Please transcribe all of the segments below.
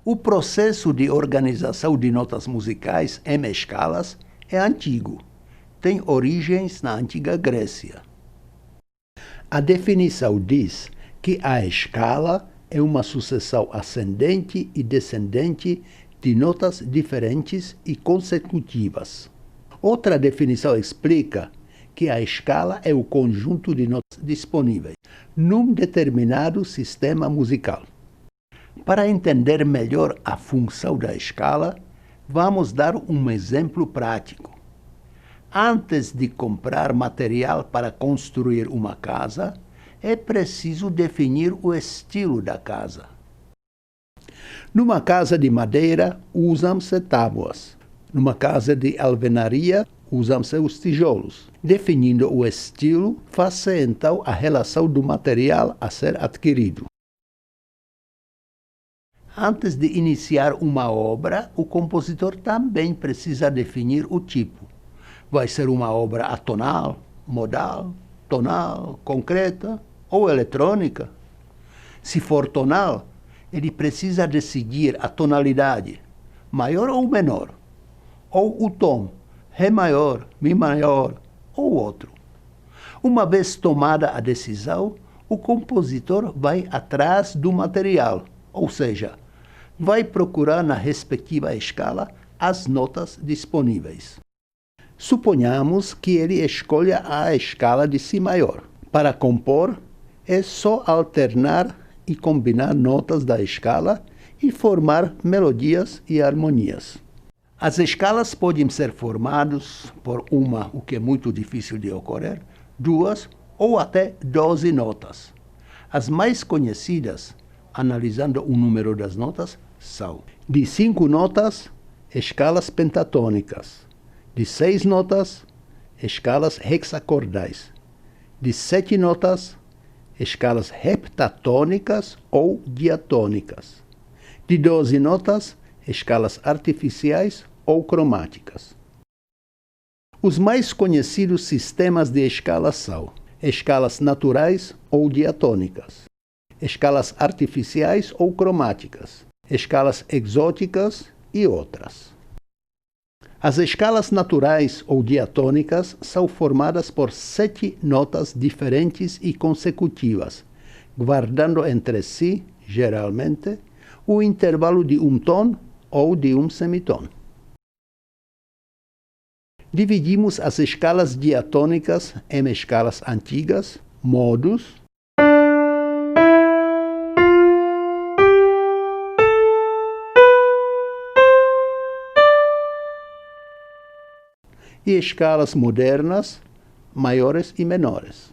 O processo de organização de notas musicais em escalas é antigo. Tem origens na antiga Grécia. A definição diz que a escala é uma sucessão ascendente e descendente de notas diferentes e consecutivas. Outra definição explica que a escala é o conjunto de notas disponíveis num determinado sistema musical. Para entender melhor a função da escala, vamos dar um exemplo prático. Antes de comprar material para construir uma casa, é preciso definir o estilo da casa. Numa casa de madeira, usam-se tábuas. Numa casa de alvenaria, usam-se os tijolos. Definindo o estilo, faz-se então a relação do material a ser adquirido. Antes de iniciar uma obra, o compositor também precisa definir o tipo. Vai ser uma obra atonal, modal, tonal, concreta ou eletrônica? Se for tonal, ele precisa decidir a tonalidade, maior ou menor, ou o tom, Ré maior, Mi maior ou outro. Uma vez tomada a decisão, o compositor vai atrás do material, ou seja, vai procurar na respectiva escala as notas disponíveis. Suponhamos que ele escolha a escala de Si maior. Para compor, é só alternar e combinar notas da escala e formar melodias e harmonias. As escalas podem ser formadas por uma, o que é muito difícil de ocorrer, 2 ou até 12 notas. As mais conhecidas, analisando o número das notas, são de 5 notas, escalas pentatônicas, de 6 notas, escalas hexacordais, de 7 notas, escalas heptatônicas ou diatônicas, de 12 notas, escalas artificiais ou cromáticas. Os mais conhecidos sistemas de escalas são escalas naturais ou diatônicas, escalas artificiais ou cromáticas, escalas exóticas e outras. As escalas naturais ou diatônicas são formadas por 7 notas diferentes e consecutivas, guardando entre si, geralmente, o intervalo de um tom ou de um semitom. Dividimos as escalas diatônicas em escalas antigas, modos, e escalas modernas, maiores e menores.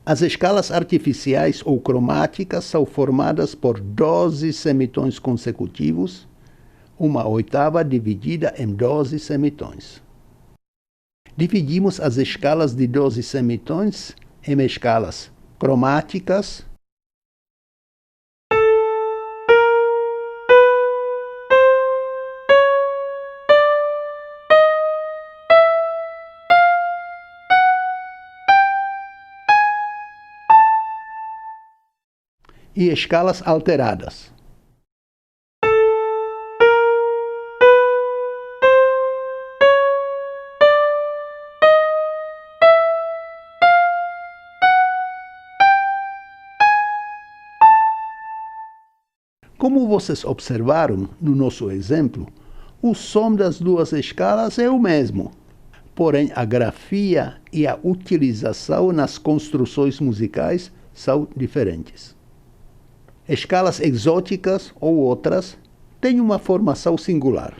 As escalas artificiais ou cromáticas são formadas por 12 semitons consecutivos, uma oitava dividida em 12 semitons. Dividimos as escalas de 12 semitons em escalas cromáticas, e escalas alteradas. Como vocês observaram no nosso exemplo, o som das duas escalas é o mesmo, porém a grafia e a utilização nas construções musicais são diferentes. Escalas exóticas ou outras têm uma formação singular.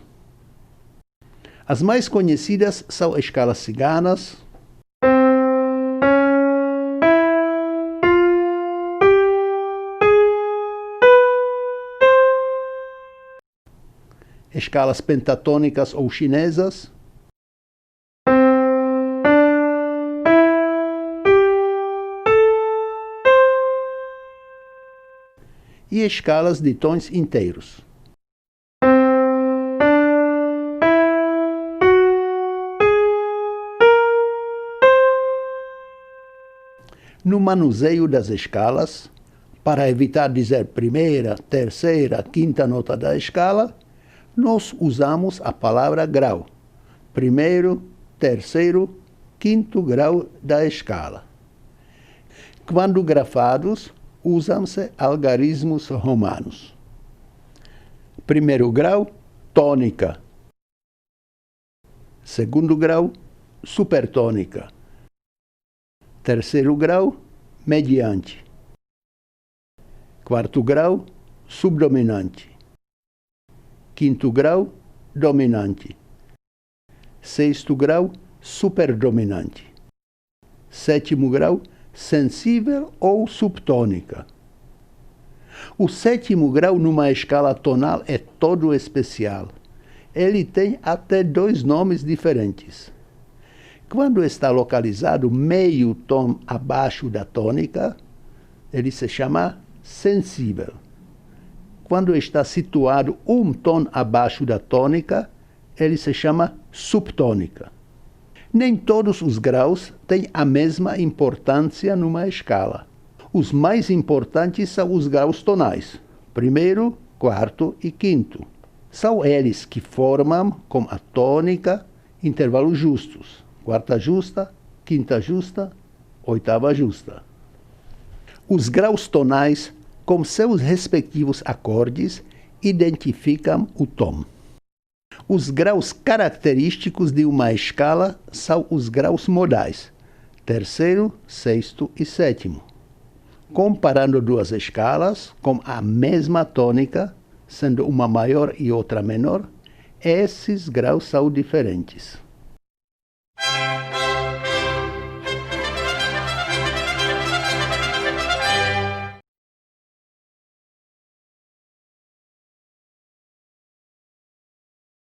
As mais conhecidas são escalas ciganas, escalas pentatônicas ou chinesas, e escalas de tons inteiros. No manuseio das escalas, para evitar dizer primeira, terceira, quinta nota da escala, nós usamos a palavra grau. Primeiro, terceiro, quinto grau da escala. Quando grafados, usam-se algarismos romanos. Primeiro grau, tônica. Segundo grau, supertônica. Terceiro grau, mediante. Quarto grau, subdominante. Quinto grau, dominante. Sexto grau, superdominante. Sétimo grau, sensível ou subtônica. O sétimo grau numa escala tonal é todo especial. Ele tem até 2 nomes diferentes. Quando está localizado meio tom abaixo da tônica, ele se chama sensível. Quando está situado um tom abaixo da tônica, ele se chama subtônica. Nem todos os graus têm a mesma importância numa escala. Os mais importantes são os graus tonais, primeiro, quarto e quinto. São eles que formam, com a tônica, intervalos justos. Quarta justa, quinta justa, oitava justa. Os graus tonais, com seus respectivos acordes, identificam o tom. Os graus característicos de uma escala são os graus modais, terceiro, sexto e sétimo. Comparando 2 escalas com a mesma tônica, sendo uma maior e outra menor, esses graus são diferentes.